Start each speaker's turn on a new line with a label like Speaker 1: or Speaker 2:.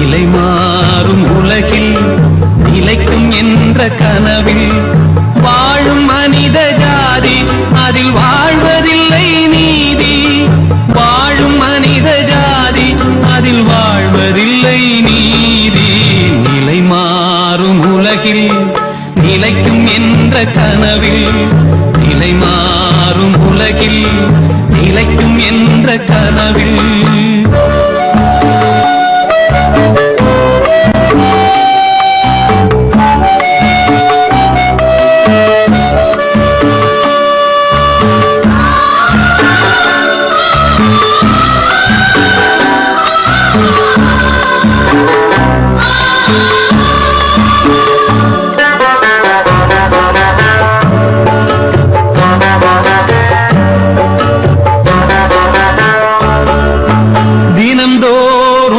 Speaker 1: நிலை மாறும் உலகில் நிலைக்கும் என்ற கனவில் வாழும் மனித ஜாதி அதில் வாழ்வதில்லை நீதி. வாழும் மனித ஜாதி அதில் வாழ்வதில்லை நீதி. நிலை மாறும் உலகில் நிலைக்கும் என்ற கனவில் நிலை மாறும் உலகில் நிலைக்கும் என்ற கனவில்
Speaker 2: Ah!